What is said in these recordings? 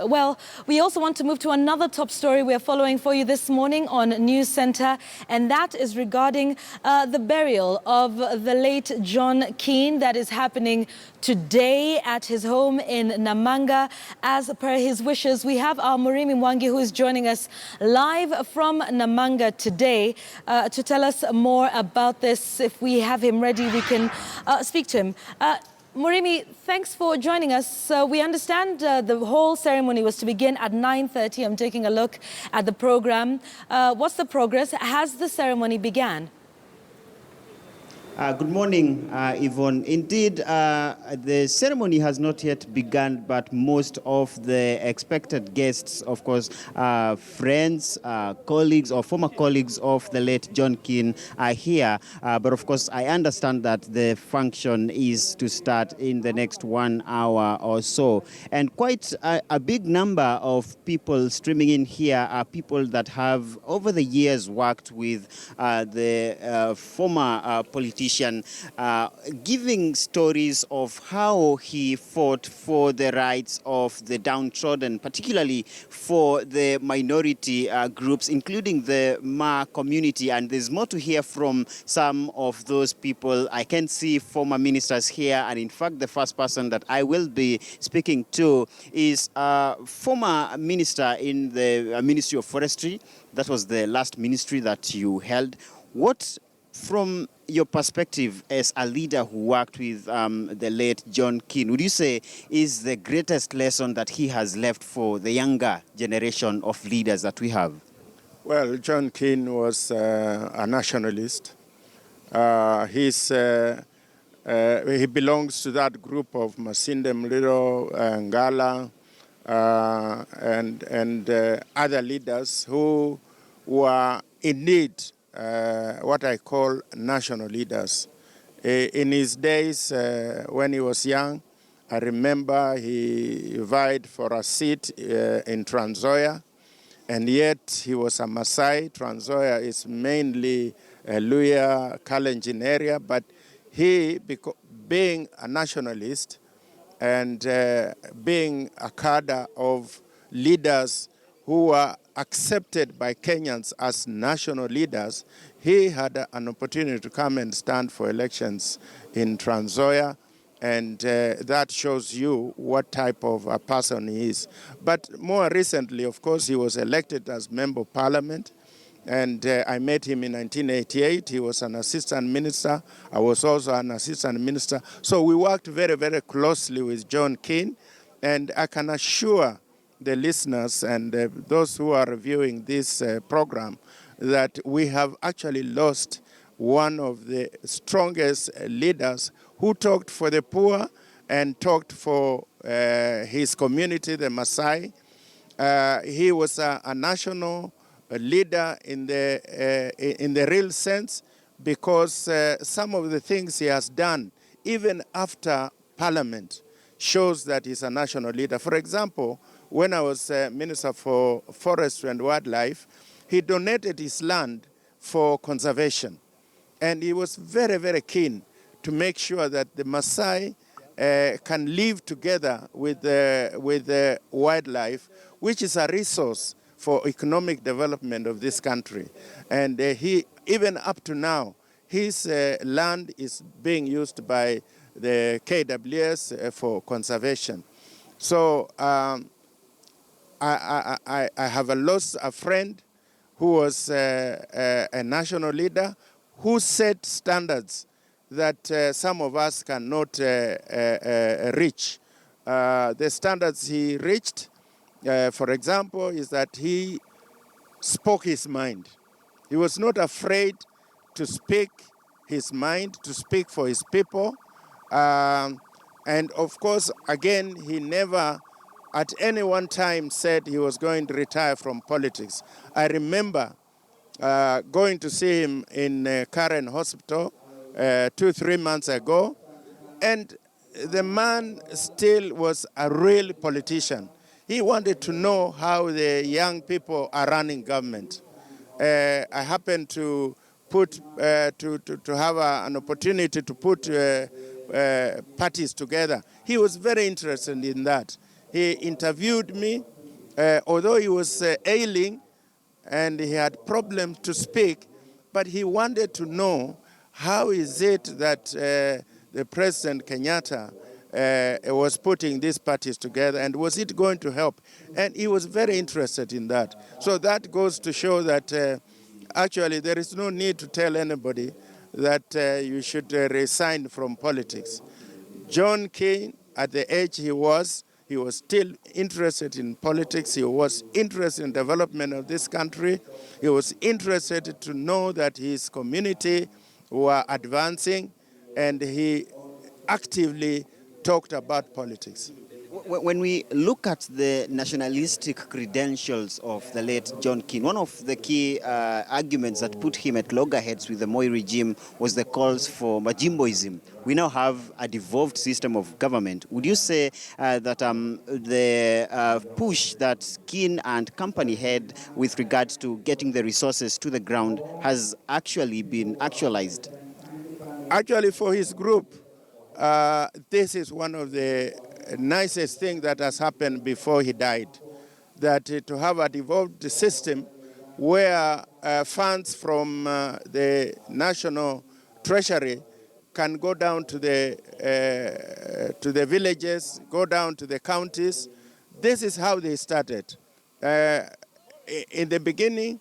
well, we also want to move to another top story we are following for you this morning on News Center, and that is regarding the burial of the late John Keane that is happening today at his home in Namanga. As per his wishes, we have our Murimi Mwangi, who is joining us live from Namanga today to tell us more about this. If we have him ready, we can speak to him. Murimi, thanks for joining us. We understand the whole ceremony was to begin at 9:30. I'm taking a look at the program. What's the progress? Has the ceremony begun? Good morning, Yvonne. Indeed, the ceremony has not yet begun, but most of the expected guests, of course, friends, colleagues or former colleagues of the late John Keane are here. But of course, I understand that the function is to start in the next 1 hour or so. And quite a big number of people streaming in here are people that have over the years worked with the former politician, giving stories of how he fought for the rights of the downtrodden, particularly for the minority groups, including the Ma community. And there's more to hear from some of those people. I can see former ministers here, and in fact, the first person that I will be speaking to is a former minister in the Ministry of Forestry. That was the last ministry that you held. What, from your perspective as a leader who worked with the late John Keane, would you say is the greatest lesson that he has left for the younger generation of leaders that we have? Well, John Keane was a nationalist. He belongs to that group of Masinde Muliro, Ngala, and other leaders who were indeed what I call national leaders. In his days, when he was young, I remember he vied for a seat in Trans Nzoia, and yet he was a Maasai. Trans Nzoia is mainly Luhya, Kalenjin area, but he, being a nationalist and being a cadre of leaders who were accepted by Kenyans as national leaders, he had an opportunity to come and stand for elections in Trans Nzoia, and that shows you what type of a person he is. But more recently, of course, he was elected as Member of Parliament, and I met him in 1988. He was an assistant minister. I was also an assistant minister. So we worked very, very closely with John Keane, and I can assure the listeners and those who are viewing this program that we have actually lost one of the strongest leaders who talked for the poor and talked for his community, the Maasai. He was a national leader in the real sense, because some of the things he has done, even after Parliament, shows that he's a national leader. For example, when I was Minister for Forestry and Wildlife, he donated his land for conservation. And he was very, very keen to make sure that the Maasai can live together with the wildlife, which is a resource for economic development of this country. And he, even up to now, his land is being used by the KWS for conservation. So I have lost a friend who was a national leader who set standards that some of us cannot reach. The standards he reached, for example, is that he spoke his mind. He was not afraid to speak his mind, to speak for his people. And of course, again, he never at any one time said he was going to retire from politics. I remember going to see him in Karen Hospital 2-3 months ago, and the man still was a real politician. He wanted to know how the young people are running government. I happened to have an opportunity to put parties together. He was very interested in that. He interviewed me, although he was ailing and he had problems to speak, but he wanted to know how is it that the President Kenyatta was putting these parties together, and was it going to help? And he was very interested in that. So that goes to show that actually there is no need to tell anybody that you should resign from politics. John Keane, at the age he was still interested in politics. He was interested in development of this country. He was interested to know that his community were advancing, and he actively talked about politics. When we look at the nationalistic credentials of the late John Keane, one of the key arguments that put him at loggerheads with the Moi regime was the calls for Majimboism. We now have a devolved system of government. Would you say that the push that Keane and company had with regards to getting the resources to the ground has actually been actualized? Actually, for his group, this is one of the nicest things that has happened before he died, that to have a devolved system where funds from the national treasury can go down to the villages, go down to the counties. This is how they started. In the beginning,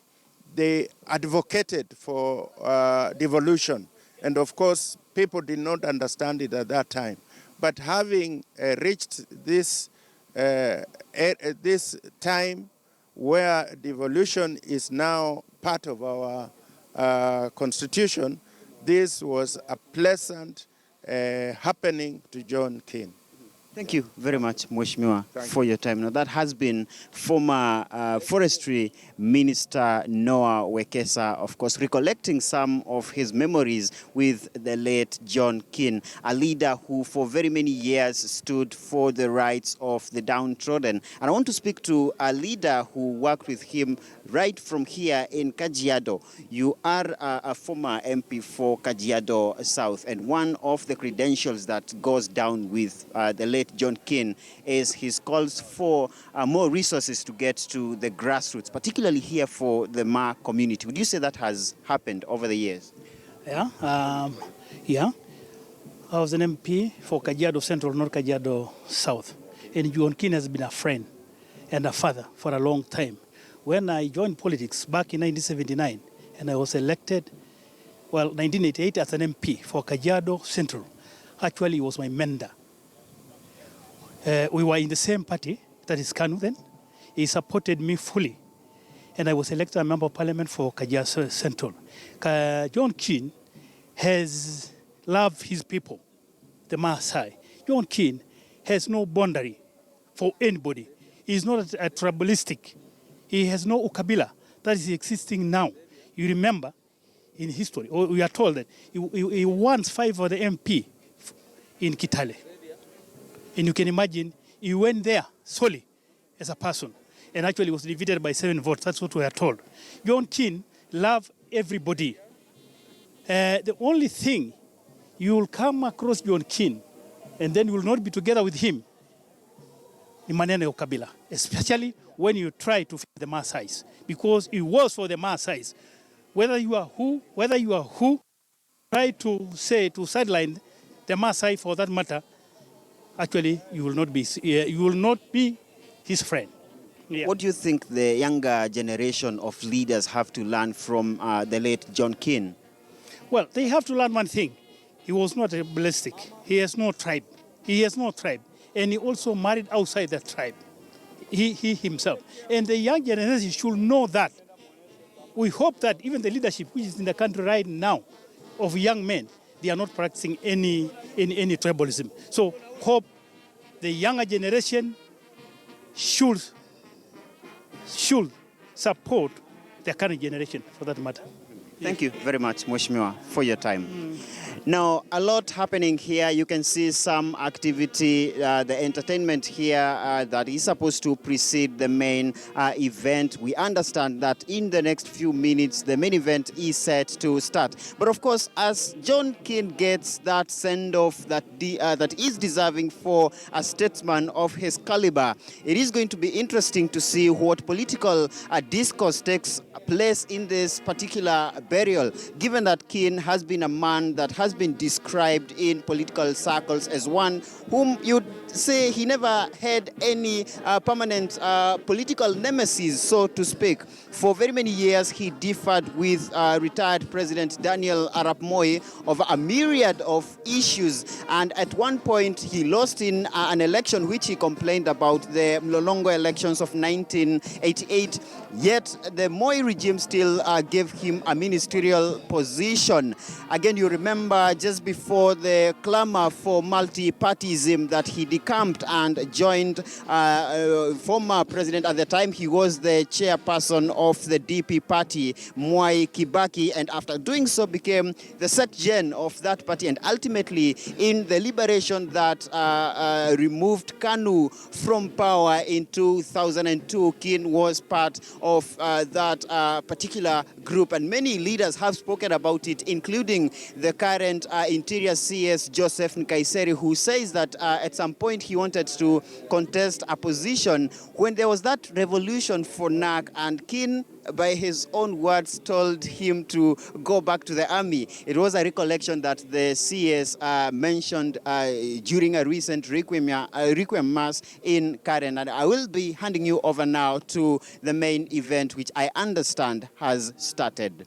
they advocated for devolution, and of course, people did not understand it at that time. But having reached this time where devolution is now part of our constitution, this was a pleasant happening to John Keane. Thank you very much, Mheshimiwa, for your time. Now, that has been former Forestry Minister Noah Wekesa, of course, recollecting some of his memories with the late John Keane, a leader who for very many years stood for the rights of the downtrodden. And I want to speak to a leader who worked with him right from here in Kajiado. You are a former MP for Kajiado South, and one of the credentials that goes down with the late John Keane is his calls for more resources to get to the grassroots, particularly here for the Ma community. Would you say that has happened over the years? Yeah. I was an MP for Kajiado Central, not Kajiado South. And John Keane has been a friend and a father for a long time. When I joined politics back in 1979, and I was elected, 1988 as an MP for Kajiado Central, actually he was my mentor. We were in the same party, that is KANU then. He supported me fully. And I was elected a member of parliament for Kajiado Central. John Keane has loved his people, the Maasai. John Keane has no boundary for anybody. He is not a tribalistic. He has no ukabila that is existing now. You remember in history, or we are told that he once fought for the MP in Kitale. And you can imagine, he went there solely as a person, and actually was defeated by 7 votes. That's what we are told. John Keane loved everybody. The only thing, you will come across John Keane, and then you will not be together with him in maneno Kabila, especially when you try to fit the Maasais, because it was for the Maasais. Whether you are who, try to say, to sideline the Maasai for that matter, actually, you will not be his friend. Yeah. What do you think the younger generation of leaders have to learn from the late John Keane? Well, they have to learn one thing. He was not a ballistic. He has no tribe. And he also married outside that tribe. He himself. And the young generation should know that. We hope that even the leadership which is in the country right now of young men, they are not practicing any tribalism. So hope the younger generation should support the current generation for that matter. Thank you very much, Mheshimiwa, for your time. Now, a lot happening here. You can see some activity, the entertainment here that is supposed to precede the main event. We understand that in the next few minutes, the main event is set to start. But of course, as John Keane gets that send-off that is deserving for a statesman of his caliber, it is going to be interesting to see what political discourse takes place in this particular burial, given that Keane has been a man that has been described in political circles as one whom you'd say he never had any permanent political nemesis, so to speak. For very many years, he differed with retired President Daniel Arap Moi over a myriad of issues. And at one point, he lost in an election which he complained about, the Mlolongo elections of 1988. Yet the Moi regime still gave him a ministerial position. Again, you remember just before the clamor for multi-partyism that he decamped and joined former president at the time. He was the chairperson of the DP party, Mwai Kibaki, and after doing so became the secgen of that party, and ultimately in the liberation that removed KANU from power in 2002, Keane was part of that particular group, and many leaders have spoken about it, including the current Interior CS Joseph Nkaiseri, who says that at some point he wanted to contest a position when there was that revolution for NAC, and Keane, by his own words, told him to go back to the army. It was a recollection that the CS mentioned during a recent Requiem Mass in Karen. And I will be handing you over now to the main event, which I understand has started.